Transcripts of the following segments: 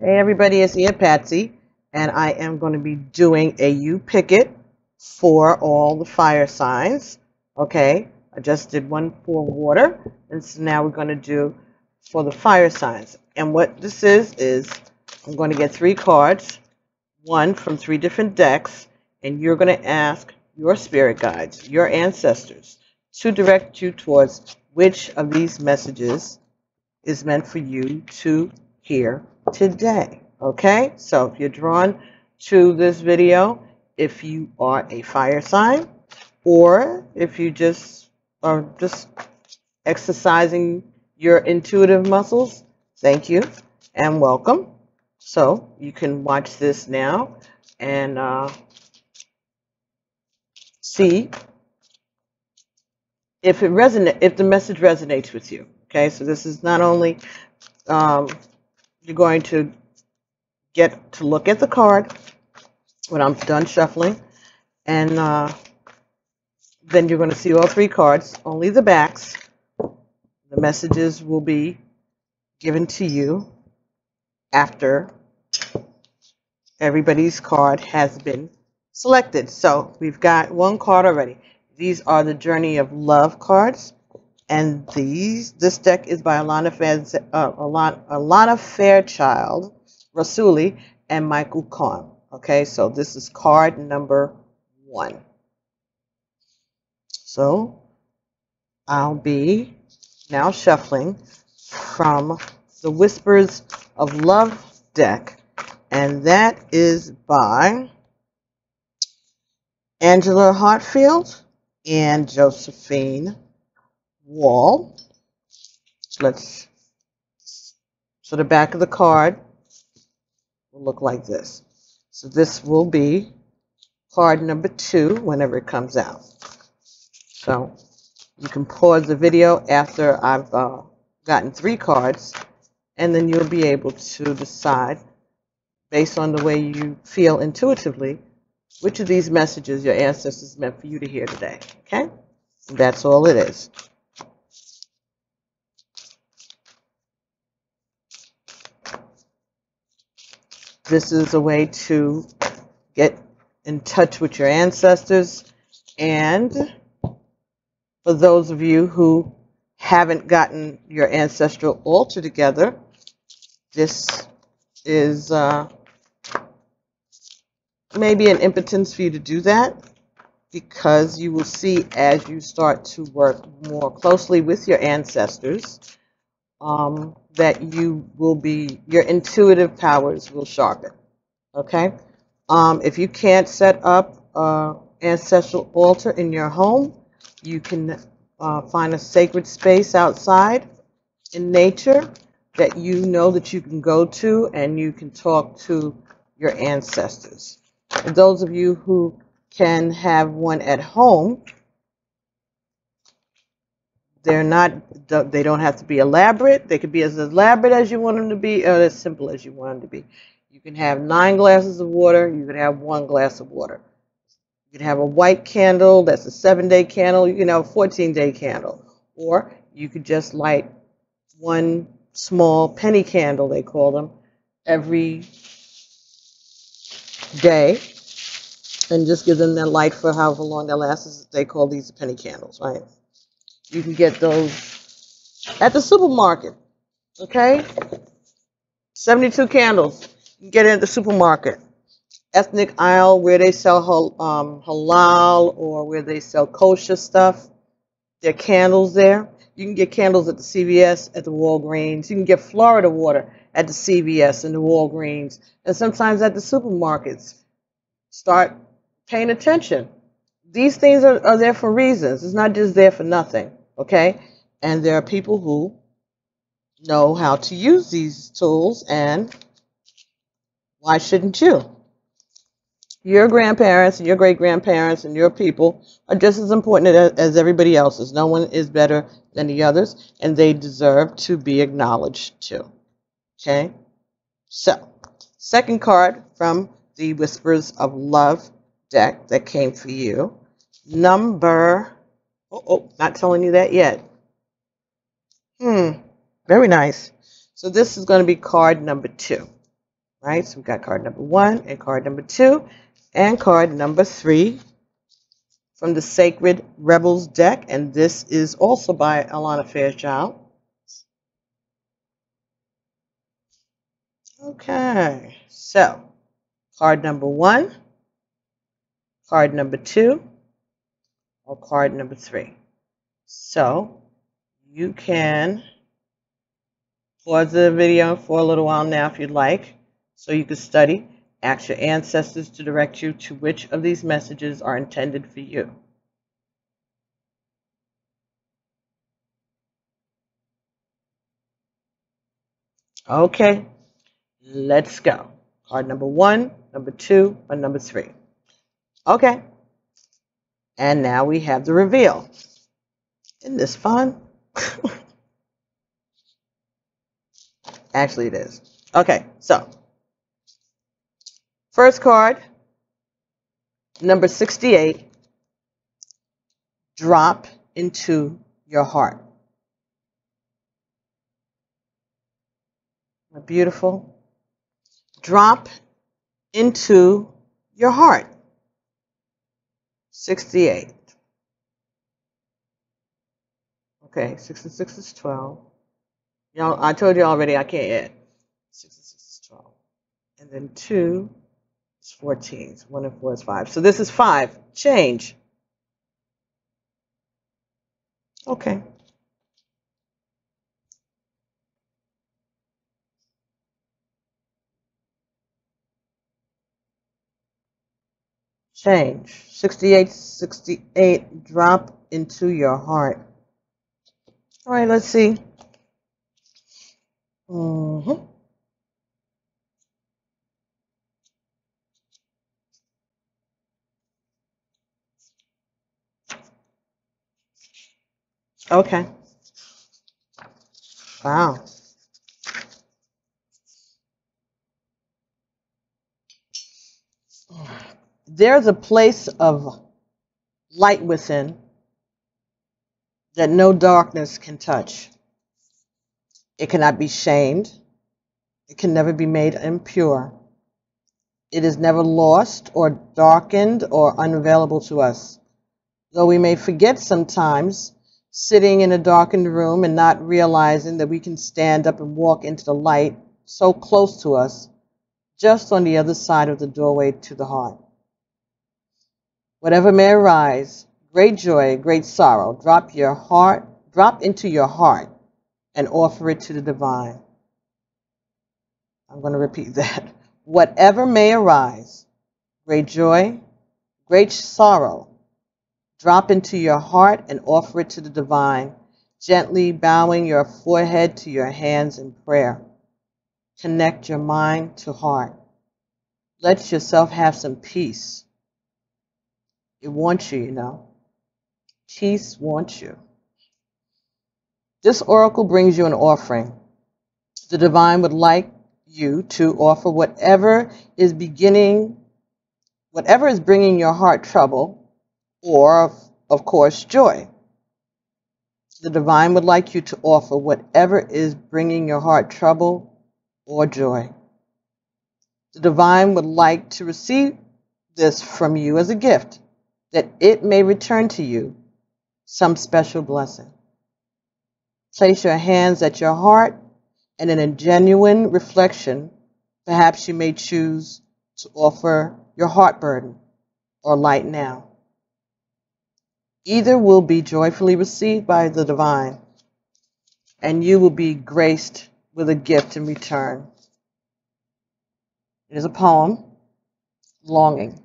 Hey everybody, it's Aunt Patsy, and I am going to be doing a You Pick It for all the fire signs. Okay, I just did one for water, and so now we're going to do for the fire signs. And what this is I'm going to get 3 cards, one from 3 different decks, and you're going to ask your spirit guides, your ancestors, to direct you towards which of these messages is meant for you to hear today. Okay, so if you're drawn to this video, if you are a fire sign, or if you just are just exercising your intuitive muscles, thank you and welcome. So you can watch this now and see if the message resonates with you. Okay, so this is not only you're going to get to look at the card when I'm done shuffling, and then you're going to see all 3 cards, only the backs. The messages will be given to you after everybody's card has been selected. So we've got 1 card already. These are the Journey of Love cards, and this deck is by Alana Fairchild, Rasuli, and Michael Kahn. Okay, so this is card number 1. So I'll be now shuffling from the Whispers of Love deck, and that is by Angela Hartfield and Josephine Wall. So the back of the card will look like this. So this will be card number 2 whenever it comes out. So you can pause the video after I've gotten 3 cards, and then you'll be able to decide, based on the way you feel intuitively, which of these messages your ancestors meant for you to hear today. Okay? And that's all it is. This is a way to get in touch with your ancestors, and for those of you who haven't gotten your ancestral altar together, this is maybe an impotence for you to do that, because you will see as you start to work more closely with your ancestors that your intuitive powers will sharpen. Okay? If you can't set up an ancestral altar in your home, you can find a sacred space outside in nature that you know that you can go to, and you can talk to your ancestors. And those of you who can have one at home, they don't have to be elaborate. They could be as elaborate as you want them to be, or as simple as you want them to be. You can have 9 glasses of water. You can have 1 glass of water. You can have a white candle that's a 7-day candle. You can have a 14-day candle. Or you could just light 1 small penny candle, they call them, every day, and just give them that light for however long that lasts. They call these penny candles, right? You can get those at the supermarket, okay? 72 candles. You can get it at the supermarket. Ethnic aisle where they sell halal or where they sell kosher stuff. There are candles there. You can get candles at the CVS, at the Walgreens. You can get Florida water at the CVS and the Walgreens, and sometimes at the supermarkets. Start paying attention. These things are there for reasons. It's not just there for nothing, okay? And there are people who know how to use these tools, and why shouldn't you? Your grandparents and your great-grandparents and your people are just as important as everybody else's. No one is better than the others, and they deserve to be acknowledged too. Okay? So, second card from the Whispers of Love deck that came for you. Number... not telling you that yet. Very nice. So this is going to be card number 2. right? So we've got card number 1 and card number 2 and card number 3 from the Sacred Rebels deck. And this is also by Alana Fairchild. Okay, so card number 1, card number 2, or card number 3. So you can pause the video for a little while now if you'd like, so you can study. Ask your ancestors to direct you to which of these messages are intended for you. Okay, let's go. Card number 1, number 2, or number 3. Okay, and now we have the reveal. Isn't this fun? Actually, it is. Okay, so first card, number 68, drop into your heart. Isn't that beautiful? Drop into your heart. 68. Okay, 66 is 12. Y'all, I told you already I can't add. 66 is 12. And then 2 is 14. So 1 and 4 is 5. So this is 5. Change. Okay. Change. 68, 68. Drop into your heart. All right, let's see. Okay. Wow. There's a place of light within that no darkness can touch. It cannot be shamed. It can never be made impure. It is never lost or darkened or unavailable to us. Though we may forget sometimes, sitting in a darkened room and not realizing that we can stand up and walk into the light so close to us, just on the other side of the doorway to the heart. Whatever may arise, great joy, great sorrow, drop into your heart and offer it to the divine. I'm going to repeat that. Whatever may arise, great joy, great sorrow, drop into your heart and offer it to the divine, gently bowing your forehead to your hands in prayer. Connect your mind to heart. Let yourself have some peace. It wants you, you know. Peace wants you. This oracle brings you an offering. The divine would like you to offer whatever is bringing your heart trouble, or, of course, joy. The divine would like you to offer whatever is bringing your heart trouble or joy. The divine would like to receive this from you as a gift, that it may return to you some special blessing. Place your hands at your heart, and in a genuine reflection, perhaps you may choose to offer your heart burden or light now. Either will be joyfully received by the divine, and you will be graced with a gift in return. It is a poem, Longing.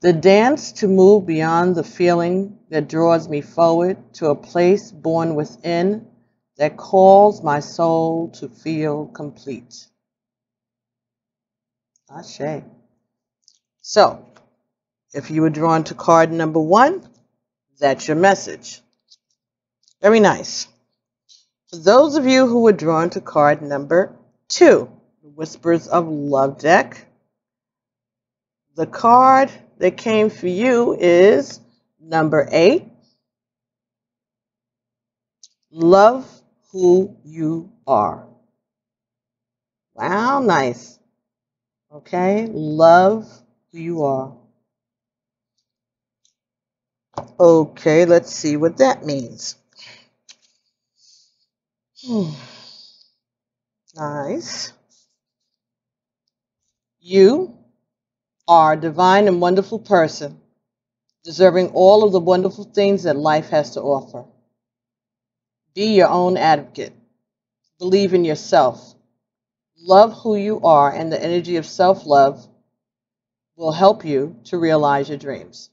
The dance to move beyond the feeling that draws me forward to a place born within that calls my soul to feel complete. Ashe. So, if you were drawn to card number 1, that's your message. Very nice. For those of you who were drawn to card number 2, the Whispers of Love deck, the card that came for you is number 8, Love Who You Are. Wow, nice. Okay, love who you are. Okay, let's see what that means. Nice. You are a divine and wonderful person, deserving all of the wonderful things that life has to offer. Be your own advocate. Believe in yourself. Love who you are, and the energy of self-love will help you to realize your dreams.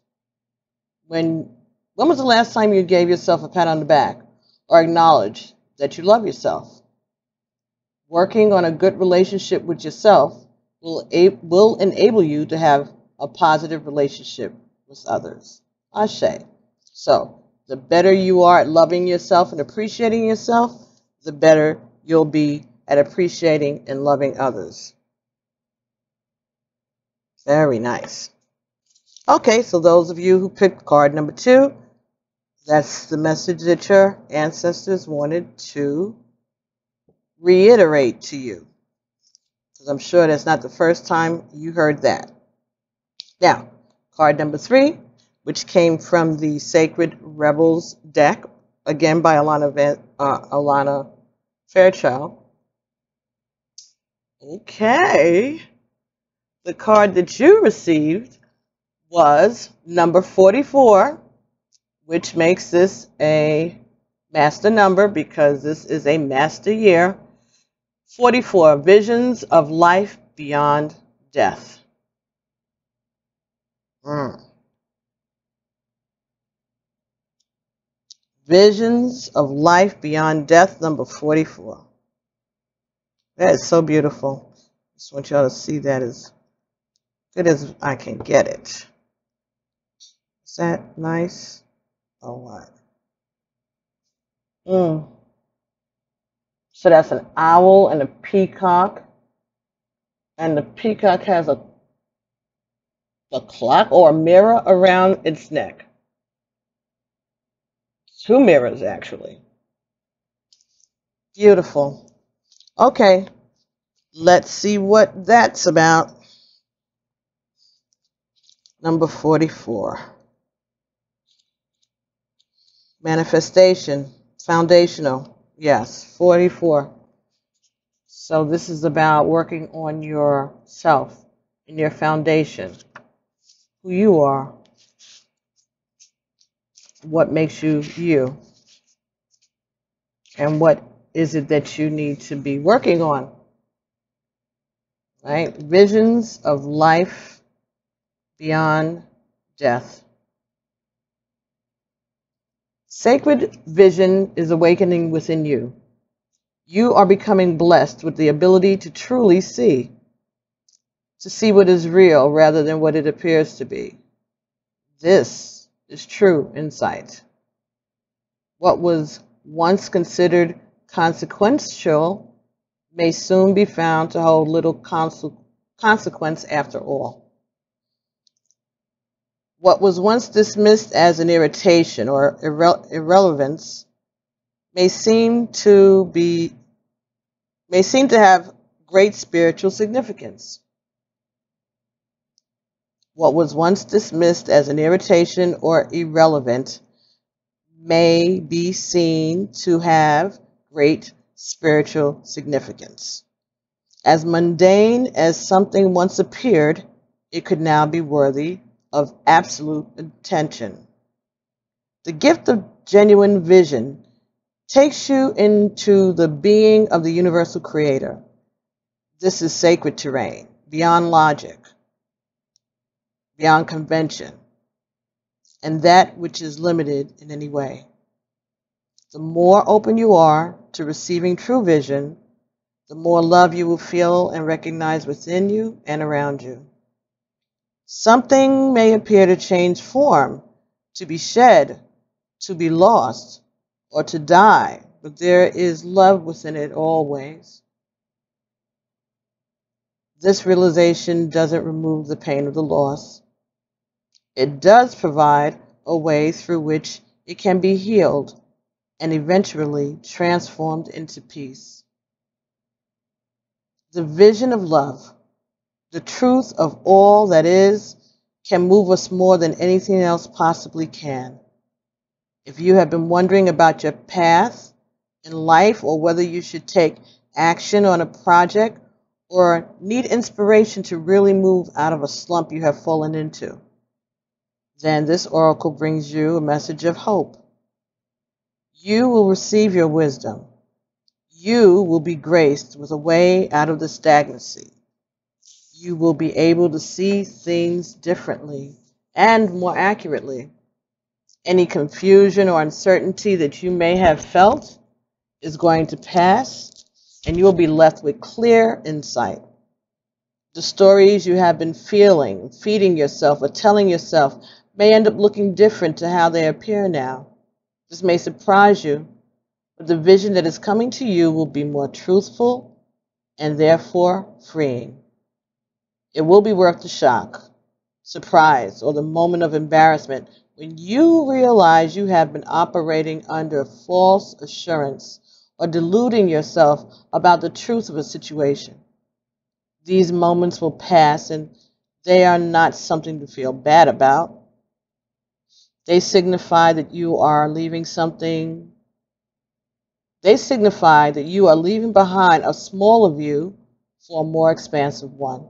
When was the last time you gave yourself a pat on the back or acknowledged that you love yourself? Working on a good relationship with yourself will enable you to have a positive relationship with others. Ashe. So, the better you are at loving yourself and appreciating yourself, the better you'll be at appreciating and loving others. Very nice. Okay, so those of you who picked card number 2, that's the message that your ancestors wanted to reiterate to you. Because I'm sure that's not the first time you heard that. Now, card number 3, which came from the Sacred Rebels deck, again by Alana Fairchild. Okay. The card that you received was number 44, which makes this a master number because this is a master year. 44, Visions of Life Beyond Death. Visions of Life Beyond Death, number 44. That is so beautiful. Just want y'all to see that as good as I can get it. Is that nice? Or what? So that's an owl and a peacock. And the peacock has a clock or a mirror around its neck. 2 mirrors, actually. Beautiful. Okay, let's see what that's about. Number 44. Manifestation. Foundational. Yes, 44. So this is about working on yourself and your foundation. Who you are. What makes you you. And what is it that you need to be working on? Right? Visions of life beyond death. Sacred vision is awakening within you. You are becoming blessed with the ability to truly see. To see what is real rather than what it appears to be. This is true insight. What was once considered consequential may soon be found to hold little consequence after all. What was once dismissed as an irritation or irrelevance may seem to have great spiritual significance. What was once dismissed as an irritation or irrelevant may be seen to have great spiritual significance. As mundane as something once appeared, it could now be worthy of absolute attention. The gift of genuine vision takes you into the being of the universal creator. This is sacred terrain, beyond logic, beyond convention, and that which is limited in any way. The more open you are to receiving true vision, the more love you will feel and recognize within you and around you. Something may appear to change form, to be shed, to be lost, or to die, but there is love within it always. This realization doesn't remove the pain of the loss. It does provide a way through which it can be healed and eventually transformed into peace. The vision of love, the truth of all that is, can move us more than anything else possibly can. If you have been wondering about your path in life or whether you should take action on a project or need inspiration to really move out of a slump you have fallen into, then this oracle brings you a message of hope. You will receive your wisdom. You will be graced with a way out of the stagnancy. You will be able to see things differently and more accurately. Any confusion or uncertainty that you may have felt is going to pass, and you will be left with clear insight. The stories you have been feeling, feeding yourself, or telling yourself may end up looking different to how they appear now. This may surprise you, but the vision that is coming to you will be more truthful and therefore freeing. It will be worth the shock, surprise, or the moment of embarrassment when you realize you have been operating under false assurance or deluding yourself about the truth of a situation. These moments will pass, and they are not something to feel bad about. They signify that you are leaving something. They signify that you are leaving behind a smaller view for a more expansive one.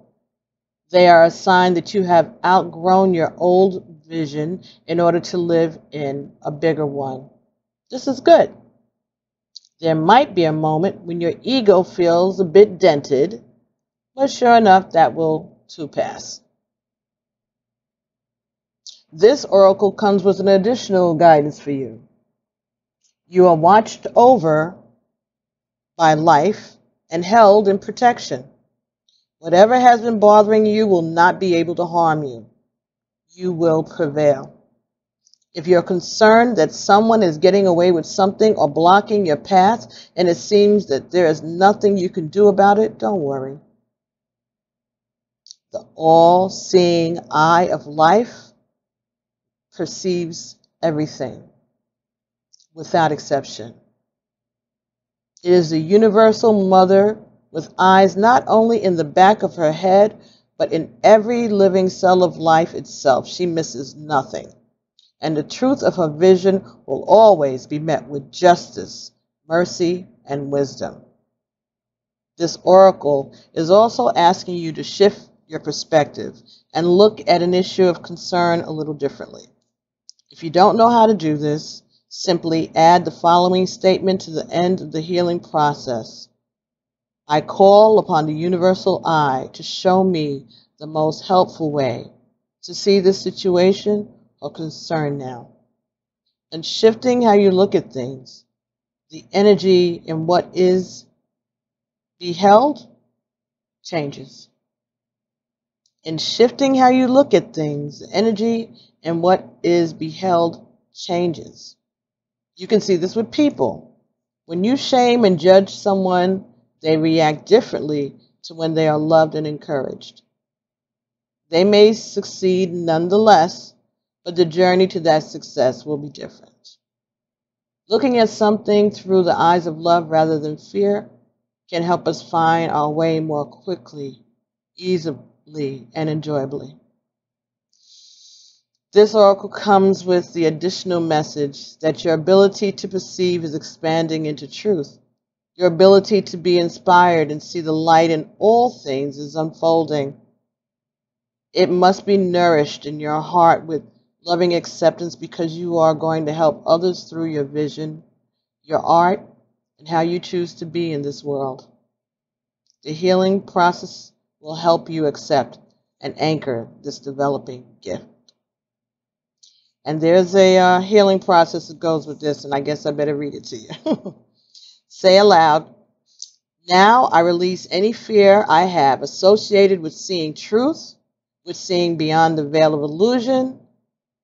They are a sign that you have outgrown your old vision in order to live in a bigger one. This is good. There might be a moment when your ego feels a bit dented, but sure enough, that will too pass. This oracle comes with an additional guidance for you. You are watched over by life and held in protection. Whatever has been bothering you will not be able to harm you. You will prevail. If you're concerned that someone is getting away with something or blocking your path, and it seems that there is nothing you can do about it, don't worry. The all-seeing eye of life perceives everything without exception. It is the universal mother with eyes not only in the back of her head, but in every living cell of life itself. She misses nothing. And the truth of her vision will always be met with justice, mercy, and wisdom. This oracle is also asking you to shift your perspective and look at an issue of concern a little differently. If you don't know how to do this, simply add the following statement to the end of the healing process. I call upon the universal eye to show me the most helpful way to see this situation or concern now. And shifting how you look at things, the energy in what is beheld changes. In shifting how you look at things, the energy in what is beheld changes. You can see this with people. When you shame and judge someone, they react differently to when they are loved and encouraged. They may succeed nonetheless, but the journey to that success will be different. Looking at something through the eyes of love rather than fear can help us find our way more quickly, easily, and enjoyably. This oracle comes with the additional message that your ability to perceive is expanding into truth. Your ability to be inspired and see the light in all things is unfolding. It must be nourished in your heart with loving acceptance because you are going to help others through your vision, your art, and how you choose to be in this world. The healing process will help you accept and anchor this developing gift. And there's a healing process that goes with this, and I guess I better read it to you. Say aloud, now I release any fear I have associated with seeing truth, with seeing beyond the veil of illusion,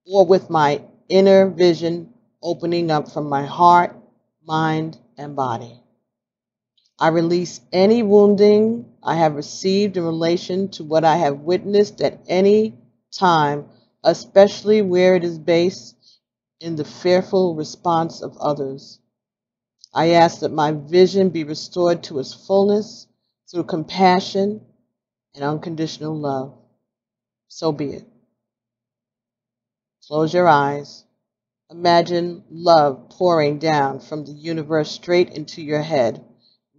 or with my inner vision opening up from my heart, mind, and body. I release any wounding I have received in relation to what I have witnessed at any time, especially where it is based in the fearful response of others. I ask that my vision be restored to its fullness through compassion and unconditional love. So be it. Close your eyes. Imagine love pouring down from the universe straight into your head,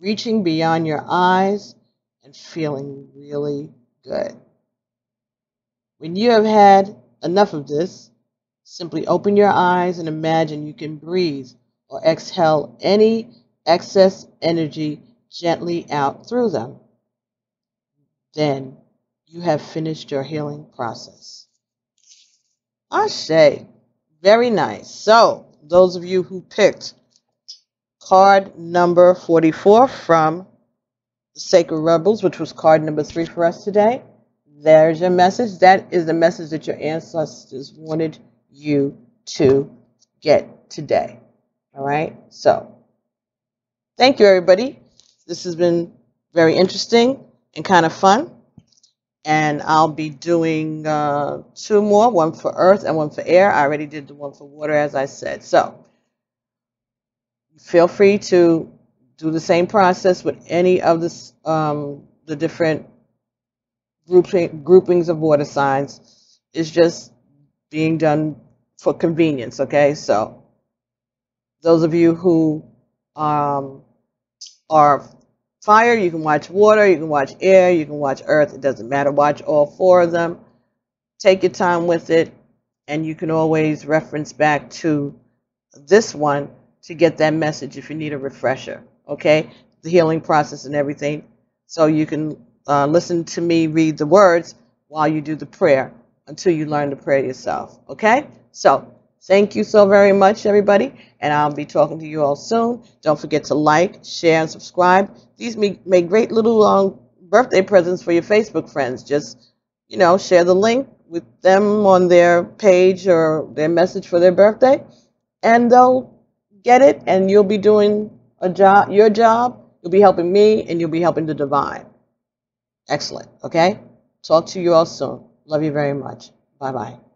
reaching beyond your eyes and feeling really good. When you have had enough of this, simply open your eyes and imagine you can breathe or exhale any excess energy gently out through them. Then you have finished your healing process. Ashe. Very nice. So, those of you who picked card number 44 from the Sacred Rebels, which was card number 3 for us today, there's your message. That is the message that your ancestors wanted you to get today. All right? So, thank you, everybody. This has been very interesting and kind of fun. And I'll be doing 2 more, one for earth and one for air. I already did the one for water, as I said. So feel free to do the same process with any of the different groupings of water signs. It's just being done for convenience, okay? So those of you who are fire, you can watch water, you can watch air, you can watch earth. It doesn't matter. Watch all 4 of them. Take your time with it, and you can always reference back to this one to get that message if you need a refresher, okay? The healing process and everything. So you can listen to me read the words while you do the prayer until you learn the prayer yourself, okay? So thank you so very much, everybody, and I'll be talking to you all soon. Don't forget to like, share, and subscribe. These make great little birthday presents for your Facebook friends. Just, share the link with them on their page or their message for their birthday, and they'll get it, and you'll be doing your job. You'll be helping me, and you'll be helping the divine. Excellent, okay? Talk to you all soon. Love you very much. Bye-bye.